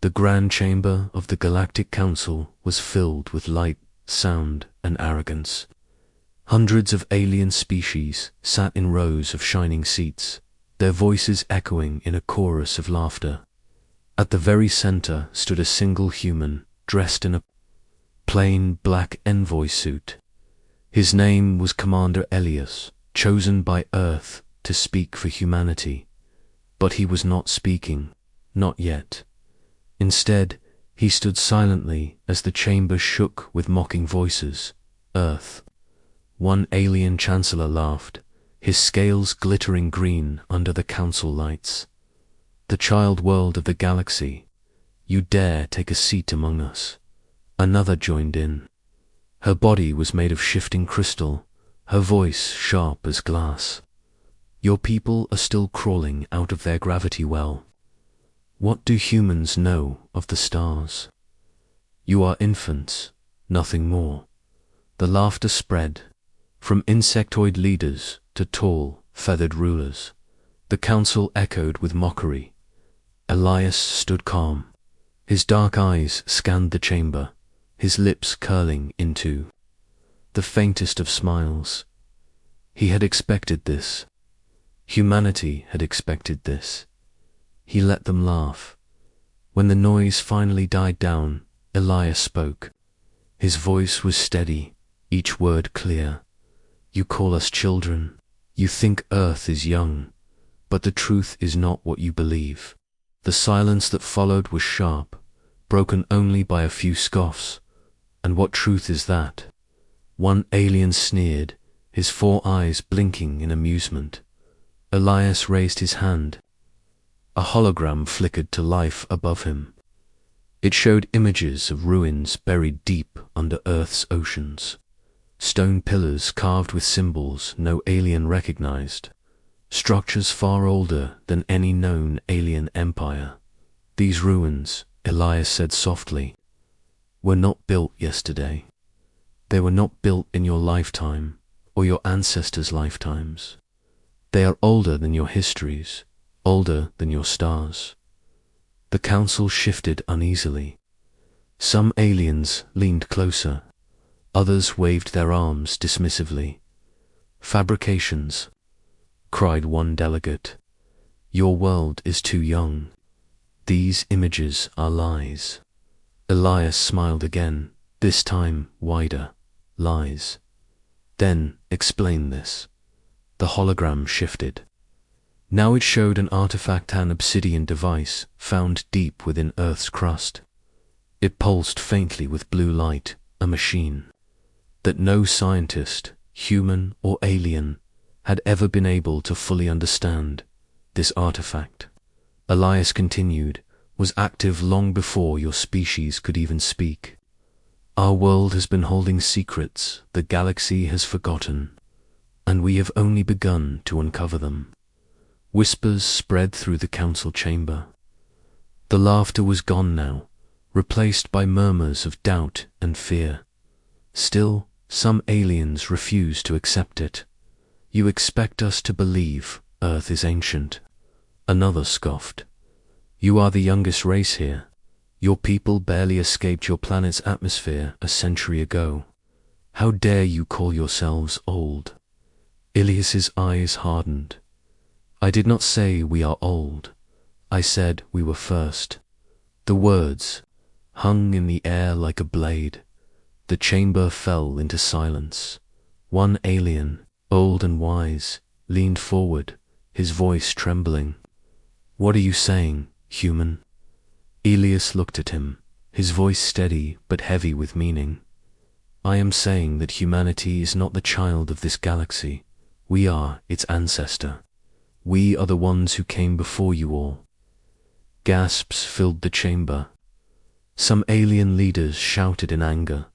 The grand chamber of the Galactic Council was filled with light, sound, and arrogance. Hundreds of alien species sat in rows of shining seats, their voices echoing in a chorus of laughter. At the very center stood a single human, dressed in a plain black envoy suit. His name was Commander Elias, chosen by Earth to speak for humanity. But he was not speaking, not yet. Instead, he stood silently as the chamber shook with mocking voices. Earth. One alien chancellor laughed, his scales glittering green under the council lights. The child world of the galaxy, you dare take a seat among us. Another joined in. Her body was made of shifting crystal, her voice sharp as glass. Your people are still crawling out of their gravity well. What do humans know of the stars? You are infants, nothing more. The laughter spread, from insectoid leaders to tall, feathered rulers. The council echoed with mockery. Elias stood calm. His dark eyes scanned the chamber, his lips curling into the faintest of smiles. He had expected this. Humanity had expected this. He let them laugh. When the noise finally died down, Elias spoke. His voice was steady, each word clear. You call us children. You think Earth is young, but the truth is not what you believe. The silence that followed was sharp, broken only by a few scoffs. And what truth is that? One alien sneered, his 4 eyes blinking in amusement. Elias raised his hand. A hologram flickered to life above him. It showed images of ruins buried deep under Earth's oceans. Stone pillars carved with symbols no alien recognized. Structures far older than any known alien empire. These ruins, Elias said softly, were not built yesterday. They were not built in your lifetime or your ancestors' lifetimes. They are older than your histories, older than your stars. The council shifted uneasily. Some aliens leaned closer. Others waved their arms dismissively. Fabrications, cried one delegate. Your world is too young. These images are lies. Elias smiled again, this time wider. Lies. Then explain this. The hologram shifted. Now it showed an artifact, an obsidian device found deep within Earth's crust. It pulsed faintly with blue light, a machine that no scientist, human or alien, had ever been able to fully understand. This artifact, Elias continued, was active long before your species could even speak. Our world has been holding secrets the galaxy has forgotten, and we have only begun to uncover them. Whispers spread through the council chamber. The laughter was gone now, replaced by murmurs of doubt and fear. Still, some aliens refused to accept it. You expect us to believe Earth is ancient. Another scoffed. You are the youngest race here. Your people barely escaped your planet's atmosphere a century ago. How dare you call yourselves old? Elias's eyes hardened. I did not say we are old. I said we were first. The words hung in the air like a blade. The chamber fell into silence. One alien, old and wise, leaned forward, his voice trembling. What are you saying, human? Elias looked at him, his voice steady but heavy with meaning. I am saying that humanity is not the child of this galaxy. We are its ancestor. We are the ones who came before you all. Gasps filled the chamber. Some alien leaders shouted in anger.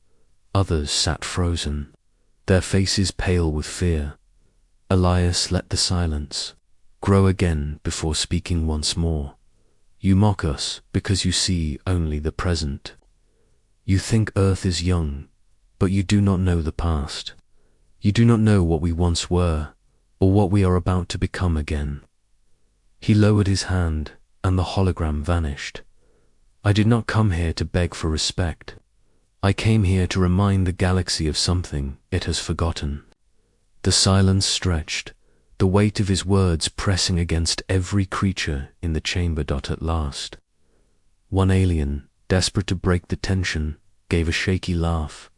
Others sat frozen, their faces pale with fear. Elias let the silence grow again before speaking once more. You mock us because you see only the present. You think Earth is young, but you do not know the past. You do not know what we once were, or what we are about to become again. He lowered his hand, and the hologram vanished. I did not come here to beg for respect. I came here to remind the galaxy of something it has forgotten. The silence stretched, the weight of his words pressing against every creature in the chamber. At last, one alien, desperate to break the tension, gave a shaky laugh.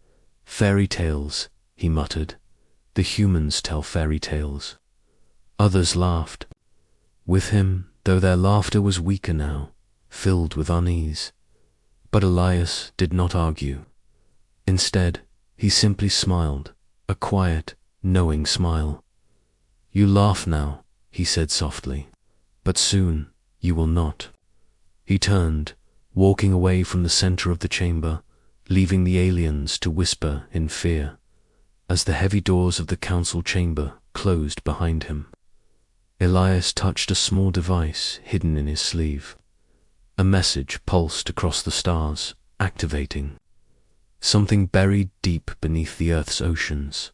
"Fairy tales," he muttered. "The humans tell fairy tales." Others laughed with him, though their laughter was weaker now, filled with unease. But Elias did not argue. Instead, he simply smiled, a quiet, knowing smile. "You laugh now," he said softly, "but soon you will not." He turned, walking away from the center of the chamber, leaving the aliens to whisper in fear, as the heavy doors of the council chamber closed behind him. Elias touched a small device hidden in his sleeve. A message pulsed across the stars, activating something buried deep beneath the Earth's oceans.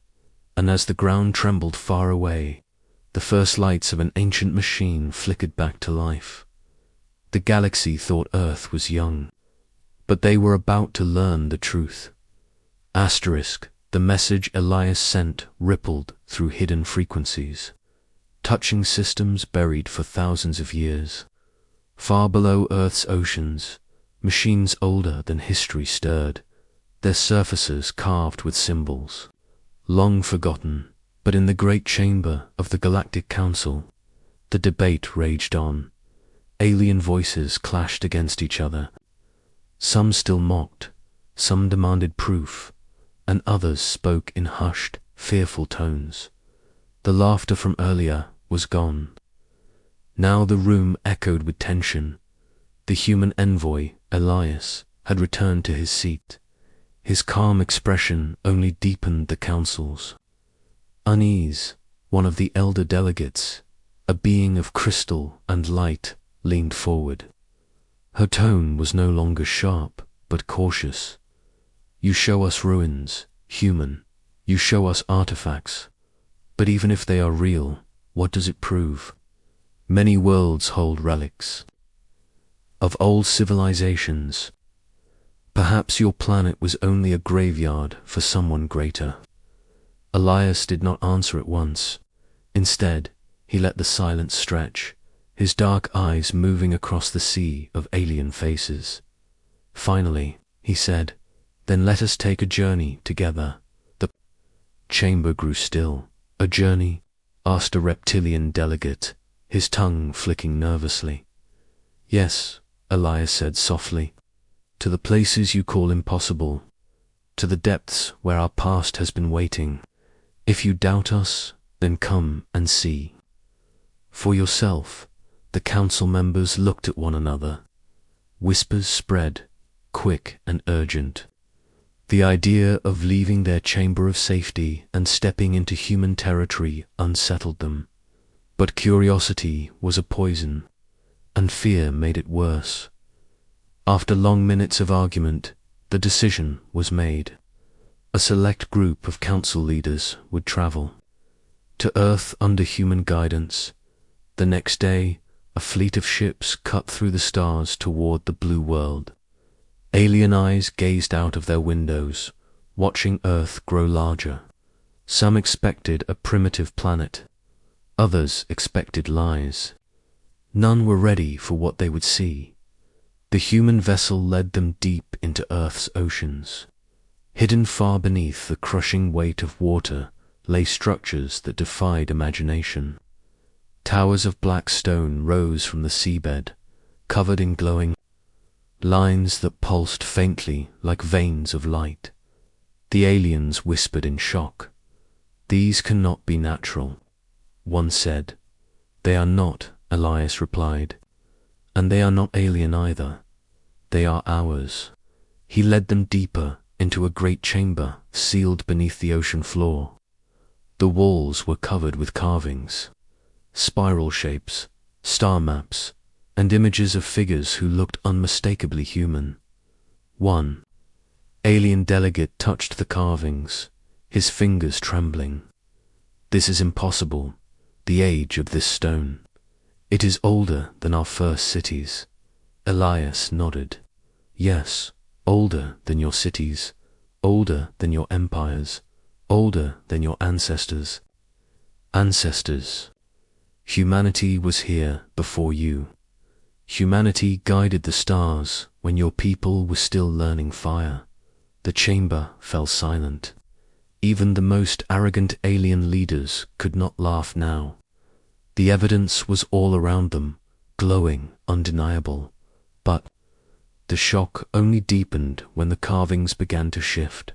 And as the ground trembled far away, the first lights of an ancient machine flickered back to life. The galaxy thought Earth was young, but they were about to learn the truth. Asterisk, the message Elias sent rippled through hidden frequencies, touching systems buried for thousands of years. Far below Earth's oceans, machines older than history stirred, their surfaces carved with symbols, long forgotten. But in the great chamber of the Galactic Council, the debate raged on. Alien voices clashed against each other. Some still mocked, some demanded proof, and others spoke in hushed, fearful tones. The laughter from earlier was gone. Now the room echoed with tension. The human envoy, Elias, had returned to his seat. His calm expression only deepened the council's unease. One of the elder delegates, a being of crystal and light, leaned forward. Her tone was no longer sharp, but cautious. "You show us ruins, human. You show us artifacts. But even if they are real, what does it prove? Many worlds hold relics of old civilizations. Perhaps your planet was only a graveyard for someone greater." Elias did not answer at once. Instead, he let the silence stretch, his dark eyes moving across the sea of alien faces. Finally, he said, "Then let us take a journey together." The chamber grew still. "A journey?" asked a reptilian delegate, his tongue flicking nervously. "Yes," Elias said softly, "to the places you call impossible, to the depths where our past has been waiting. If you doubt us, then come and see for yourself." The council members looked at one another. Whispers spread, quick and urgent. The idea of leaving their chamber of safety and stepping into human territory unsettled them. But curiosity was a poison, and fear made it worse. After long minutes of argument, the decision was made. A select group of council leaders would travel to Earth under human guidance. The next day, a fleet of ships cut through the stars toward the blue world. Alien eyes gazed out of their windows, watching Earth grow larger. Some expected a primitive planet. Others expected lies. None were ready for what they would see. The human vessel led them deep into Earth's oceans. Hidden far beneath the crushing weight of water lay structures that defied imagination. Towers of black stone rose from the seabed, covered in glowing lines that pulsed faintly like veins of light. The aliens whispered in shock. "These cannot be natural," one said. "They are not," Elias replied. "And they are not alien either. They are ours." He led them deeper into a great chamber sealed beneath the ocean floor. The walls were covered with carvings, spiral shapes, star maps, and images of figures who looked unmistakably human. One alien delegate touched the carvings, his fingers trembling. "This is impossible, the age of this stone. It is older than our first cities." Elias nodded. Yes, older than your cities, older than your empires, older than your ancestors. Ancestors. Humanity was here before you. Humanity guided the stars when your people were still learning fire. The chamber fell silent. Even the most arrogant alien leaders could not laugh now. The evidence was all around them, glowing, undeniable. But the shock only deepened when the carvings began to shift.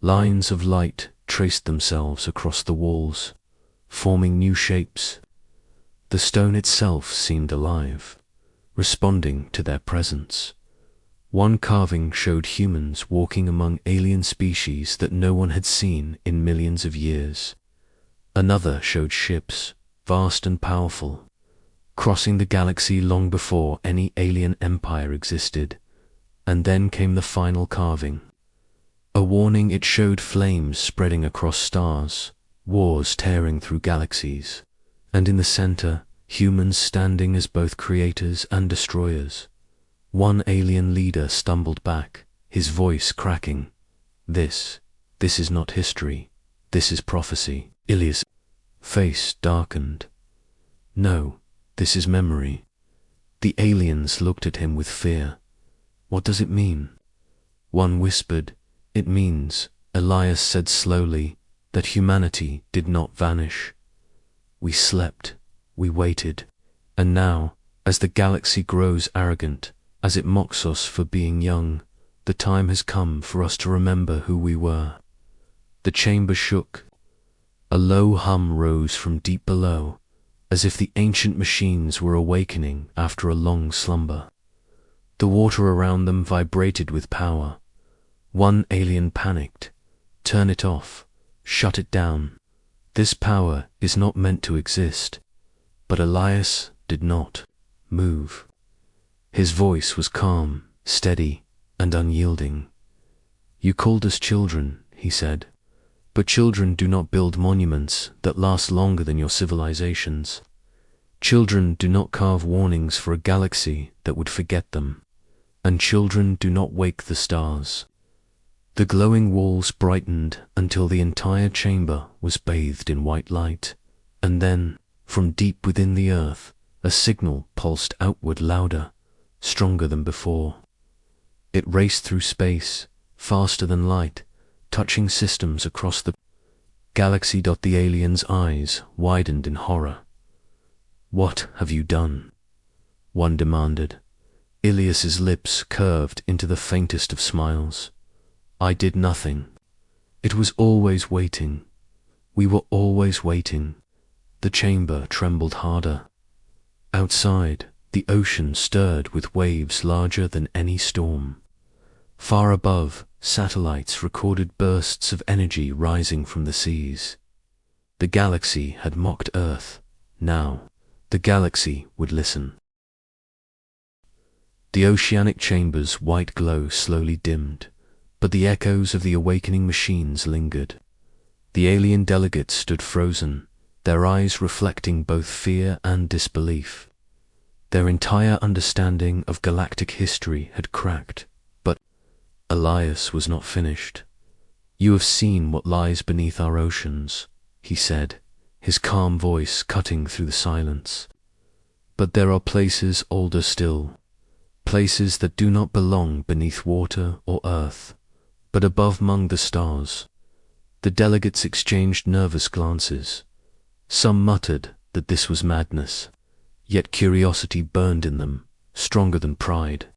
Lines of light traced themselves across the walls, forming new shapes. The stone itself seemed alive, responding to their presence. One carving showed humans walking among alien species that no one had seen in millions of years. Another showed ships, vast and powerful, crossing the galaxy long before any alien empire existed. And then came the final carving. A warning. It showed flames spreading across stars, wars tearing through galaxies, and in the center, humans standing as both creators and destroyers. One alien leader stumbled back, his voice cracking. This is not history. This is prophecy. Ilias' face darkened. No, this is memory. The aliens looked at him with fear. What does it mean? One whispered, "It means," Elias said slowly, "that humanity did not vanish. We slept, we waited, and now, as the galaxy grows arrogant, as it mocks us for being young, the time has come for us to remember who we were." The chamber shook. A low hum rose from deep below, as if the ancient machines were awakening after a long slumber. The water around them vibrated with power. One alien panicked. "Turn it off. Shut it down. This power is not meant to exist." But Elias did not move. His voice was calm, steady, and unyielding. "You called us children," he said, "but children do not build monuments that last longer than your civilizations. Children do not carve warnings for a galaxy that would forget them. And children do not wake the stars." The glowing walls brightened until the entire chamber was bathed in white light, and then, from deep within the earth, a signal pulsed outward louder, stronger than before. It raced through space, faster than light, touching systems across the galaxy. The aliens' eyes widened in horror. "What have you done?" one demanded. Ilias's lips curved into the faintest of smiles. "I did nothing. It was always waiting. We were always waiting." The chamber trembled harder. Outside, the ocean stirred with waves larger than any storm. Far above, satellites recorded bursts of energy rising from the seas. The galaxy had mocked Earth. Now, the galaxy would listen. The oceanic chamber's white glow slowly dimmed, but the echoes of the awakening machines lingered. The alien delegates stood frozen, their eyes reflecting both fear and disbelief. Their entire understanding of galactic history had cracked, but Elias was not finished. "You have seen what lies beneath our oceans," he said, his calm voice cutting through the silence. "But there are places older still, places that do not belong beneath water or earth, but above among the stars." The delegates exchanged nervous glances. Some muttered that this was madness, yet curiosity burned in them, stronger than pride.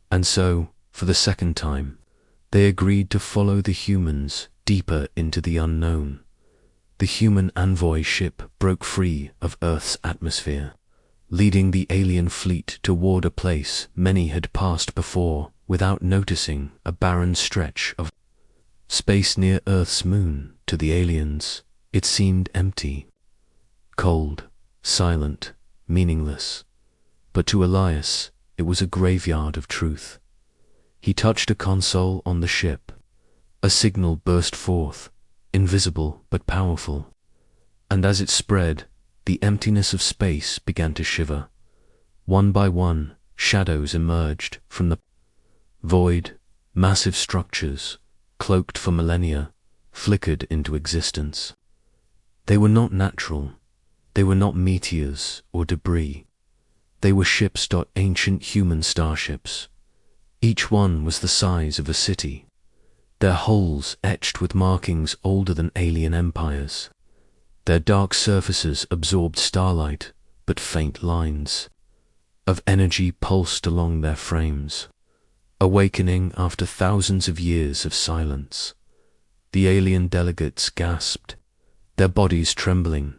And so, for the second time, they agreed to follow the humans deeper into the unknown. The human envoy ship broke free of Earth's atmosphere, leading the alien fleet toward a place many had passed before without noticing, a barren stretch of space near Earth's moon. To the aliens, it seemed empty, cold, silent, meaningless. But to Elias, it was a graveyard of truth. He touched a console on the ship. A signal burst forth, invisible but powerful. And as it spread, the emptiness of space began to shiver. One by one, shadows emerged from the Void, massive structures, cloaked for millennia, flickered into existence. They were not natural. They were not meteors or debris. They were ships, ancient human starships. Each one was the size of a city, their hulls etched with markings older than alien empires. Their dark surfaces absorbed starlight, but faint lines of energy pulsed along their frames, awakening after thousands of years of silence. The alien delegates gasped, their bodies trembling.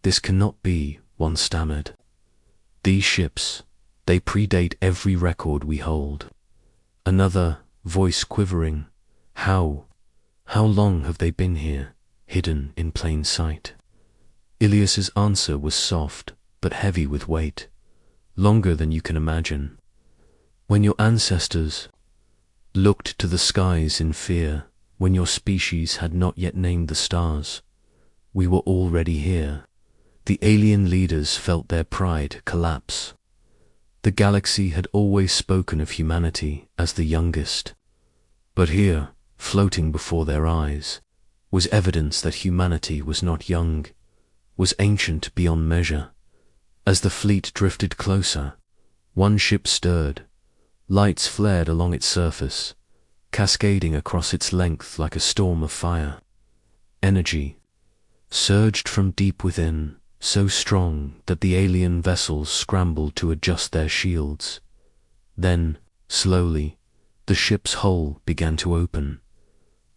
"This cannot be," one stammered. "These ships, they predate every record we hold." Another, voice quivering, How long have they been here, hidden in plain sight?" Ilias's answer was soft, but heavy with weight. "Longer than you can imagine. When your ancestors looked to the skies in fear, when your species had not yet named the stars, we were already here." The alien leaders felt their pride collapse. The galaxy had always spoken of humanity as the youngest, but here, floating before their eyes, was evidence that humanity was not young, was ancient beyond measure. As the fleet drifted closer, one ship stirred. Lights flared along its surface, cascading across its length like a storm of fire. Energy surged from deep within, so strong that the alien vessels scrambled to adjust their shields. Then, slowly, the ship's hull began to open.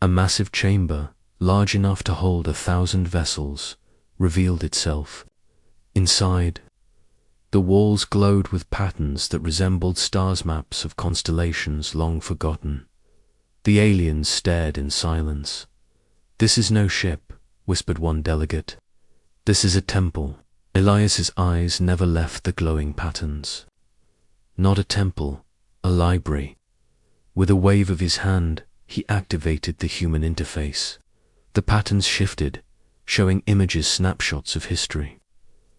A massive chamber, large enough to hold 1,000 vessels, revealed itself. Inside, the walls glowed with patterns that resembled stars' maps of constellations long forgotten. The aliens stared in silence. "This is no ship," whispered one delegate. "This is a temple." Elias's eyes never left the glowing patterns. Not a temple, a library. With a wave of his hand, he activated the human interface. The patterns shifted, showing images, snapshots of history.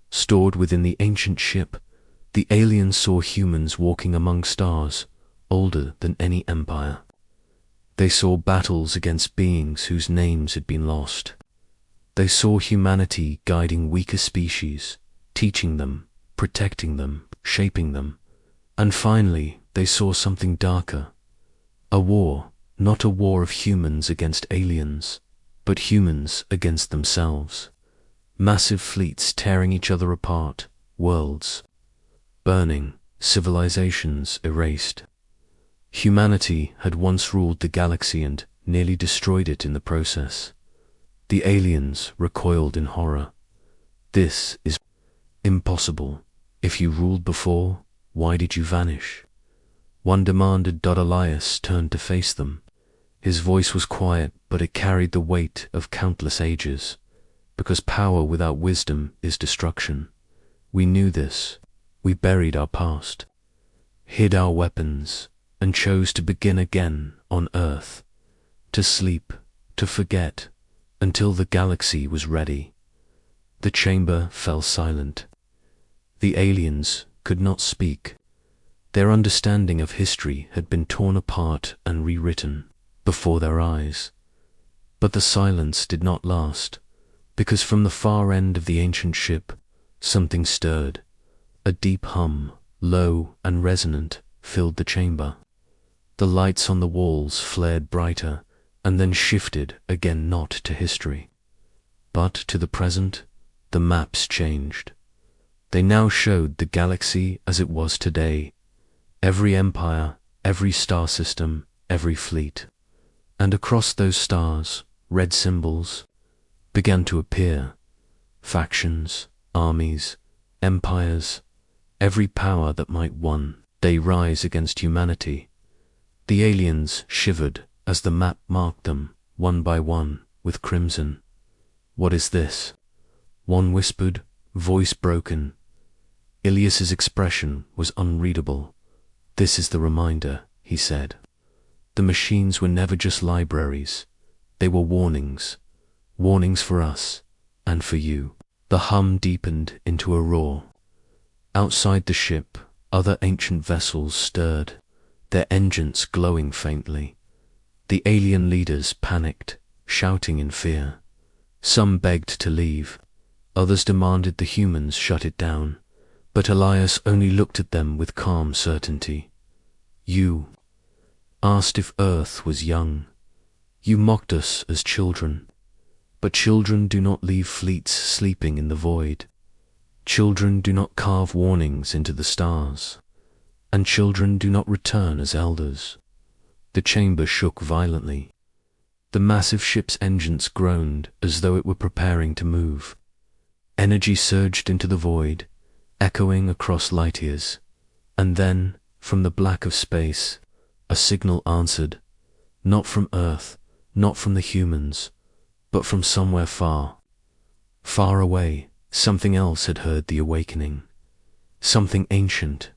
Stored within the ancient ship, the aliens saw humans walking among stars, older than any empire. They saw battles against beings whose names had been lost. They saw humanity guiding weaker species, teaching them, protecting them, shaping them. And finally, they saw something darker. A war, not a war of humans against aliens, but humans against themselves. Massive fleets tearing each other apart, worlds burning, civilizations erased. Humanity had once ruled the galaxy and nearly destroyed it in the process. The aliens recoiled in horror. "This is impossible. If you ruled before, why did you vanish?" One demanded. Elias turned to face them. His voice was quiet, but it carried the weight of countless ages. "Because power without wisdom is destruction. We knew this. We buried our past, hid our weapons, and chose to begin again on Earth, to sleep, to forget, until the galaxy was ready." The chamber fell silent. The aliens could not speak. Their understanding of history had been torn apart and rewritten before their eyes. But the silence did not last, because from the far end of the ancient ship, something stirred. A deep hum, low and resonant, filled the chamber. The lights on the walls flared brighter, and then shifted again, not to history, but to the present. The maps changed. They now showed the galaxy as it was today. Every empire, every star system, every fleet. And across those stars, red symbols began to appear. Factions, armies, empires, every power that might one day rise against humanity. The aliens shivered as the map marked them, one by one, with crimson. "What is this?" one whispered, voice broken. Ilias's expression was unreadable. "This is the reminder," he said. "The machines were never just libraries. They were warnings. Warnings for us, and for you." The hum deepened into a roar. Outside the ship, other ancient vessels stirred. their engines glowing faintly. The alien leaders panicked, shouting in fear. Some begged to leave, others demanded the humans shut it down, but Elias only looked at them with calm certainty. You asked if Earth was young. You mocked us as children, but children do not leave fleets sleeping in the void. Children do not carve warnings into the stars, and children do not return as elders. The chamber shook violently. The massive ship's engines groaned as though it were preparing to move. Energy surged into the void, echoing across light years, and then, from the black of space, a signal answered, not from Earth, not from the humans, but from somewhere far. Far away, something else had heard the awakening. Something ancient.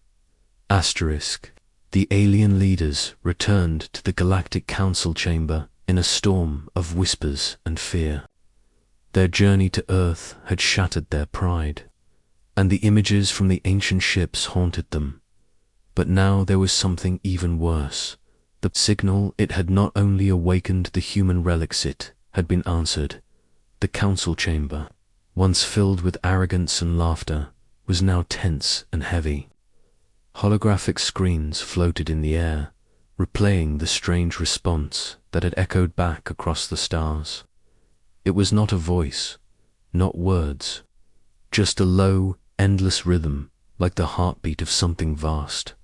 Asterisk. The alien leaders returned to the Galactic Council chamber in a storm of whispers and fear. Their journey to Earth had shattered their pride, and the images from the ancient ships haunted them. But now there was something even worse. The signal it had not only awakened the human relics, it had been answered. The council chamber, once filled with arrogance and laughter, was now tense and heavy. Holographic screens floated in the air, replaying the strange response that had echoed back across the stars. It was not a voice, not words, just a low, endless rhythm like the heartbeat of something vast.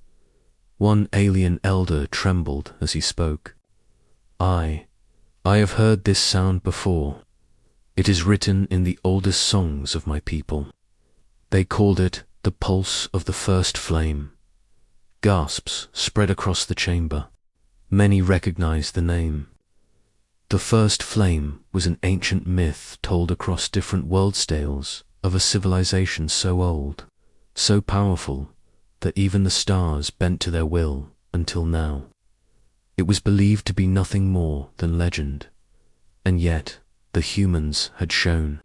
One alien elder trembled as he spoke. I have heard this sound before. It is written in the oldest songs of my people. They called it the pulse of the first flame. Gasps spread across the chamber. Many recognized the name. The first flame was an ancient myth told across different world scales of a civilization so old, so powerful, that even the stars bent to their will until now. It was believed to be nothing more than legend, and yet the humans had shown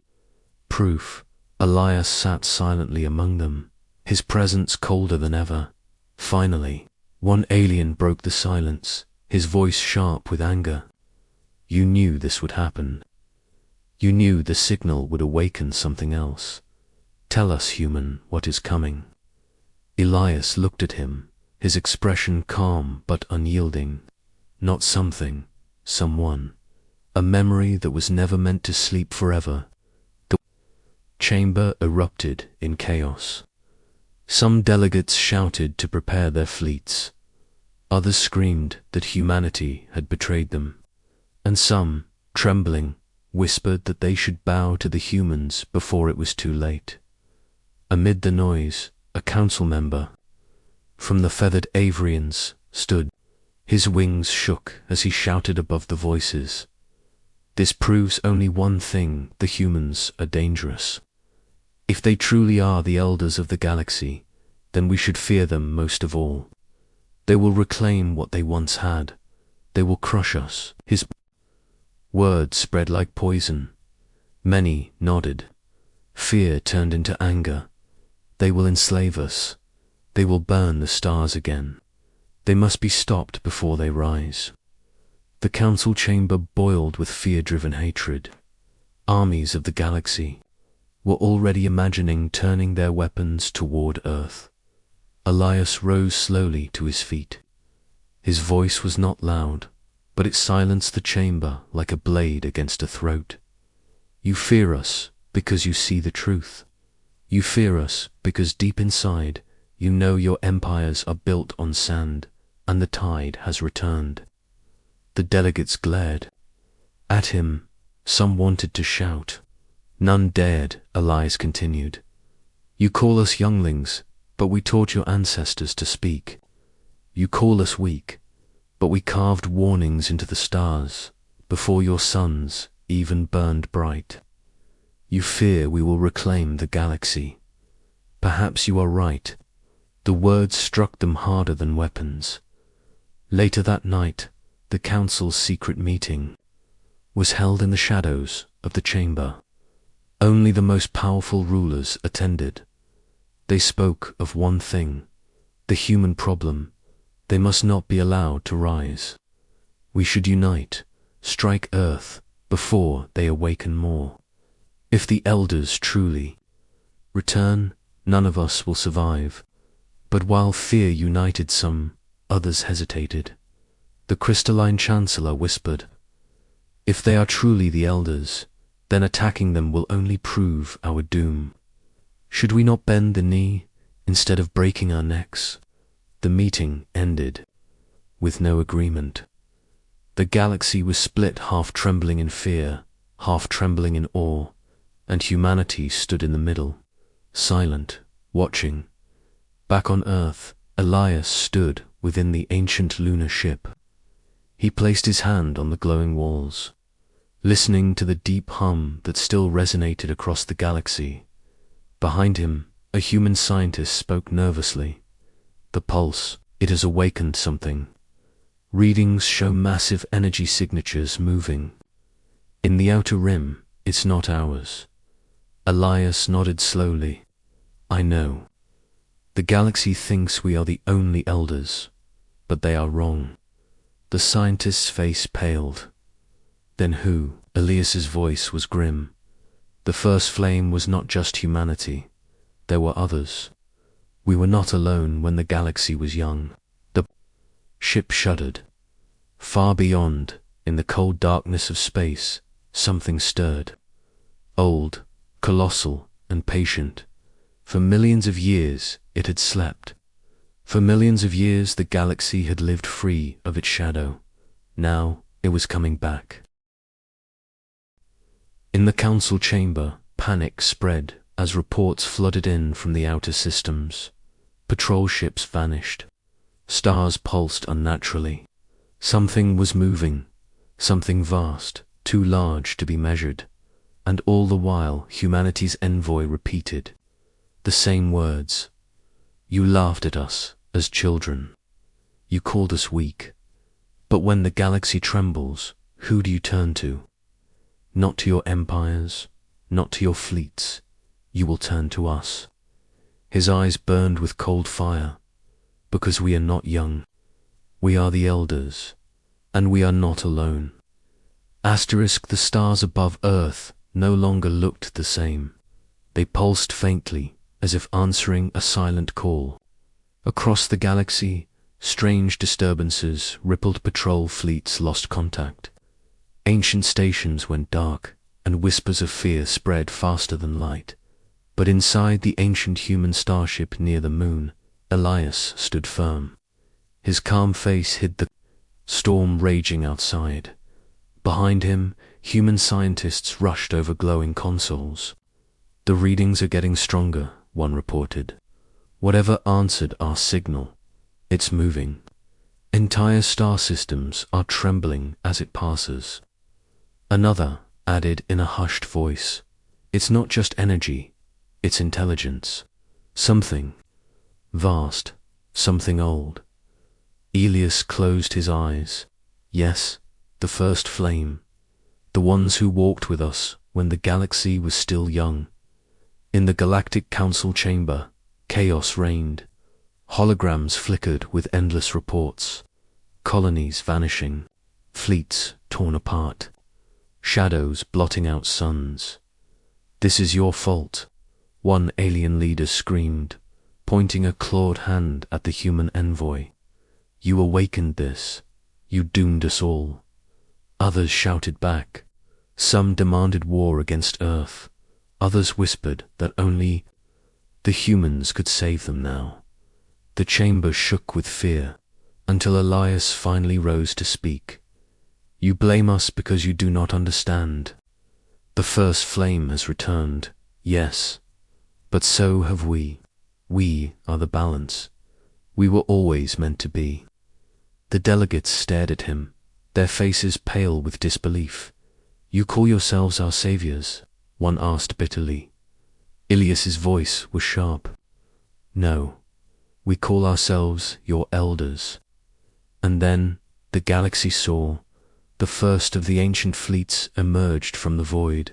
proof. Elias sat silently among them, his presence colder than ever. Finally, one alien broke the silence, his voice sharp with anger. You knew this would happen. You knew the signal would awaken something else. Tell us, human, what is coming. Elias looked at him, his expression calm but unyielding. Not something, someone. A memory that was never meant to sleep forever. The chamber erupted in chaos. Some delegates shouted to prepare their fleets. Others screamed that humanity had betrayed them. And some, trembling, whispered that they should bow to the humans before it was too late. Amid the noise, a council member from the feathered Avrians stood. His wings shook as he shouted above the voices. This proves only one thing: the humans are dangerous. If they truly are the elders of the galaxy, then we should fear them most of all. They will reclaim what they once had. They will crush us. His words spread like poison. Many nodded. Fear turned into anger. They will enslave us. They will burn the stars again. They must be stopped before they rise. The council chamber boiled with fear-driven hatred. Armies of the galaxy were already imagining turning their weapons toward Earth. Elias rose slowly to his feet. His voice was not loud, but it silenced the chamber like a blade against a throat. You fear us because you see the truth. You fear us because deep inside you know your empires are built on sand, and the tide has returned. The delegates glared at him. Some wanted to shout. None dared, Elias continued. You call us younglings, but we taught your ancestors to speak. You call us weak, but we carved warnings into the stars before your suns even burned bright. You fear we will reclaim the galaxy. Perhaps you are right. The words struck them harder than weapons. Later that night, the council's secret meeting was held in the shadows of the chamber. Only the most powerful rulers attended. They spoke of one thing: the human problem, They must not be allowed to rise. We should unite, strike Earth, before they awaken more. If the elders truly return, none of us will survive. But while fear united some, others hesitated. The crystalline chancellor whispered, "If they are truly the elders, then attacking them will only prove our doom. Should we not bend the knee instead of breaking our necks?" The meeting ended with no agreement. The galaxy was split, half trembling in fear, half trembling in awe, and humanity stood in the middle, silent, watching. Back on Earth, Elias stood within the ancient lunar ship. He placed his hand on the glowing walls, listening to the deep hum that still resonated across the galaxy. Behind him, a human scientist spoke nervously. "The pulse, it has awakened something. Readings show massive energy signatures moving. In the outer rim, it's not ours." Elias nodded slowly. "I know. The galaxy thinks we are the only elders, but they are wrong." The scientist's face paled. "Then who?" Elias's voice was grim. "The first flame was not just humanity. There were others. We were not alone when the galaxy was young." The ship shuddered. Far beyond, in the cold darkness of space, something stirred. Old, colossal, and patient. For millions of years it had slept. For millions of years the galaxy had lived free of its shadow. Now it was coming back. In the council chamber, panic spread as reports flooded in from the outer systems. Patrol ships vanished. Stars pulsed unnaturally. Something was moving, something vast, too large to be measured. And all the while humanity's envoy repeated the same words. "You laughed at us as children. You called us weak. But when the galaxy trembles, who do you turn to? Not to your empires, not to your fleets. You will turn to us." His eyes burned with cold fire. "Because we are not young. We are the elders, and we are not alone." Asterisk, the stars above Earth no longer looked the same. They pulsed faintly, as if answering a silent call. Across the galaxy, strange disturbances rippled. Patrol fleets lost contact. Ancient stations went dark, and whispers of fear spread faster than light. But inside the ancient human starship near the moon, Elias stood firm. His calm face hid the storm raging outside. Behind him, human scientists rushed over glowing consoles. "The readings are getting stronger," one reported. "Whatever answered our signal, it's moving. Entire star systems are trembling as it passes." Another added in a hushed voice, "It's not just energy, it's intelligence. Something vast, something old." Elias closed his eyes. Yes, the first flame. The ones who walked with us when the galaxy was still young. In the Galactic Council chamber, chaos reigned. Holograms flickered with endless reports. Colonies vanishing. Fleets torn apart. Shadows blotting out suns. "This is your fault," one alien leader screamed, pointing a clawed hand at the human envoy. "You awakened this. You doomed us all." Others shouted back. Some demanded war against Earth. Others whispered that only the humans could save them now. The chamber shook with fear, until Elias finally rose to speak. "You blame us because you do not understand. The first flame has returned, yes, but so have we. We are the balance. We were always meant to be." The delegates stared at him, their faces pale with disbelief. "You call yourselves our saviors?" one asked bitterly. Elias's voice was sharp. "No, we call ourselves your elders." And then the galaxy saw. The first of the ancient fleets emerged from the void.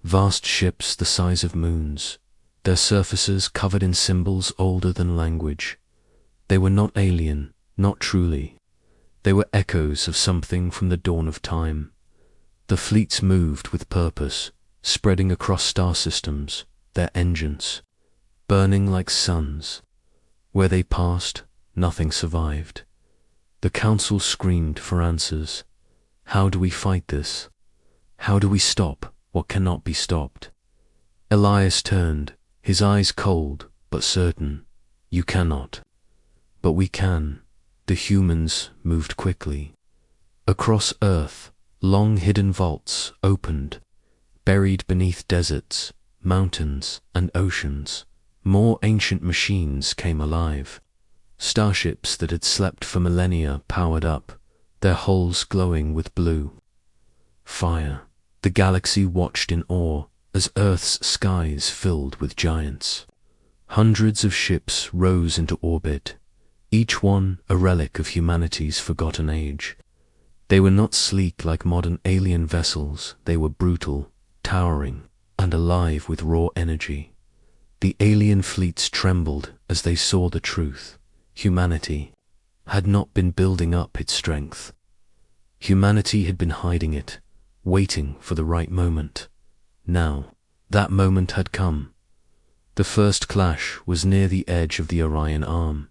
Vast ships the size of moons, their surfaces covered in symbols older than language. They were not alien, Not truly. They were echoes of something from the dawn of time. The fleets moved with purpose, spreading across star systems, their engines burning like suns. Where they passed, nothing survived. The council screamed for answers. How do we fight this? How do we stop what cannot be stopped? Elias turned, his eyes cold but certain. You cannot. But we can. The humans moved quickly. Across Earth, long hidden vaults opened, buried beneath deserts, mountains, and oceans. More ancient machines came alive. Starships that had slept for millennia powered up, their hulls glowing with blue. Fire. The galaxy watched in awe as Earth's skies filled with giants. Hundreds of ships rose into orbit, each one a relic of humanity's forgotten age. They were not sleek like modern alien vessels, they were brutal, towering, and alive with raw energy. The alien fleets trembled as they saw the truth. Humanity had not been building up its strength. Humanity had been hiding it, waiting for the right moment. Now, that moment had come. The first clash was near the edge of the Orion Arm.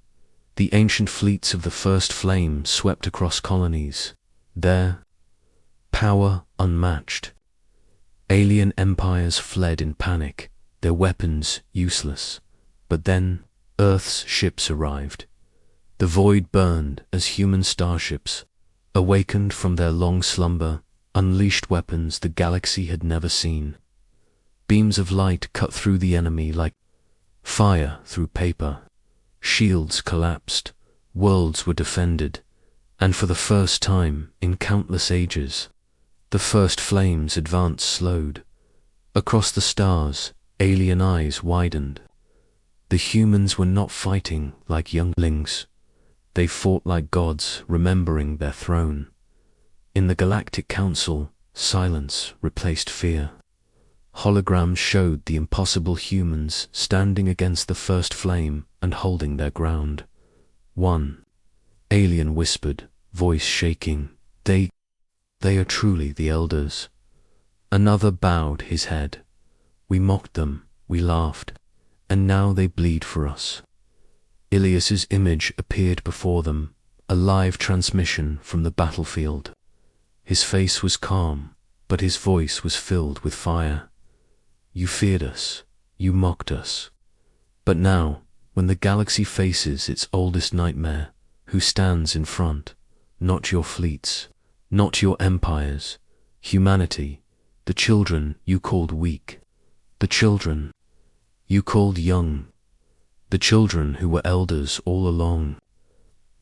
The ancient fleets of the First Flame swept across colonies. Their power unmatched. Alien empires fled in panic, their weapons useless. But then, Earth's ships arrived. The void burned as human starships, awakened from their long slumber, unleashed weapons the galaxy had never seen. Beams of light cut through the enemy like fire through paper. Shields collapsed, worlds were defended, and for the first time in countless ages, the first flames advance slowed. Across the stars, alien eyes widened. The humans were not fighting like younglings. They fought like gods, remembering their throne. In the Galactic Council, silence replaced fear. Holograms showed the impossible humans standing against the first flame and holding their ground. One alien whispered, voice shaking, They are truly the elders. Another bowed his head. We mocked them, we laughed, and now they bleed for us. Ilias's image appeared before them, a live transmission from the battlefield. His face was calm, but his voice was filled with fire. You feared us, you mocked us. But now, when the galaxy faces its oldest nightmare, who stands in front? Not your fleets, not your empires, humanity, the children you called weak, the children you called young, the children who were elders all along.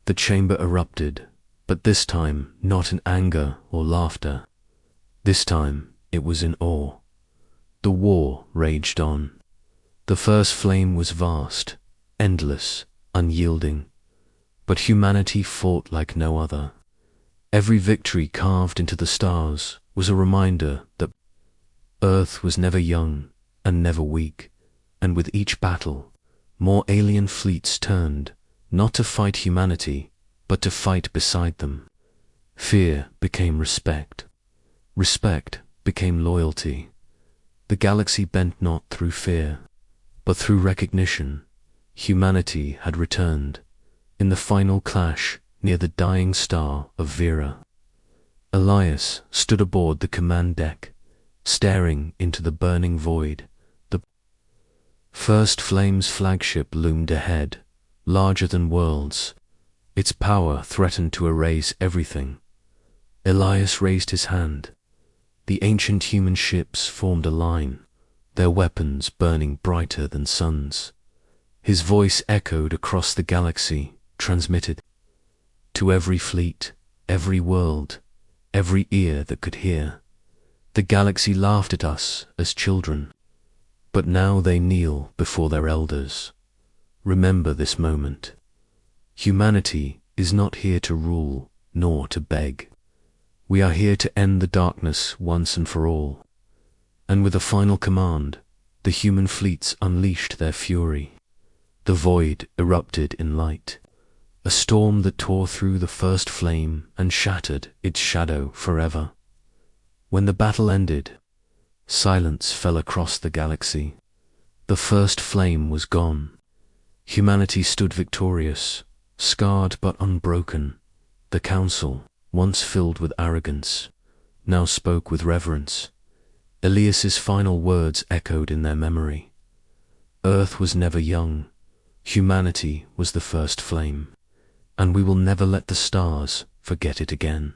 The chamber erupted, but this time not in anger or laughter. This time it was in awe. The war raged on. The first flame was vast, endless, unyielding, but humanity fought like no other. Every victory carved into the stars was a reminder that Earth was never young and never weak, and with each battle, more alien fleets turned, not to fight humanity, but to fight beside them. Fear became respect. Respect became loyalty. The galaxy bent not through fear, but through recognition. Humanity had returned. In the final clash near the dying star of Vera, Elias stood aboard the command deck, staring into the burning void. The First Flame's flagship loomed ahead, larger than worlds. Its power threatened to erase everything. Elias raised his hand. The ancient human ships formed a line, their weapons burning brighter than suns. His voice echoed across the galaxy, transmitted to every fleet, every world, every ear that could hear. The galaxy laughed at us as children, but now they kneel before their elders. Remember this moment. Humanity is not here to rule, nor to beg. We are here to end the darkness once and for all. And with a final command, the human fleets unleashed their fury. The void erupted in light. a storm that tore through the first flame and shattered its shadow forever. When the battle ended, silence fell across the galaxy. The first flame was gone. Humanity stood victorious, scarred but unbroken. The Council, once filled with arrogance, now spoke with reverence. Elias's final words echoed in their memory. Earth was never young. Humanity was the first flame, and we will never let the stars forget it again.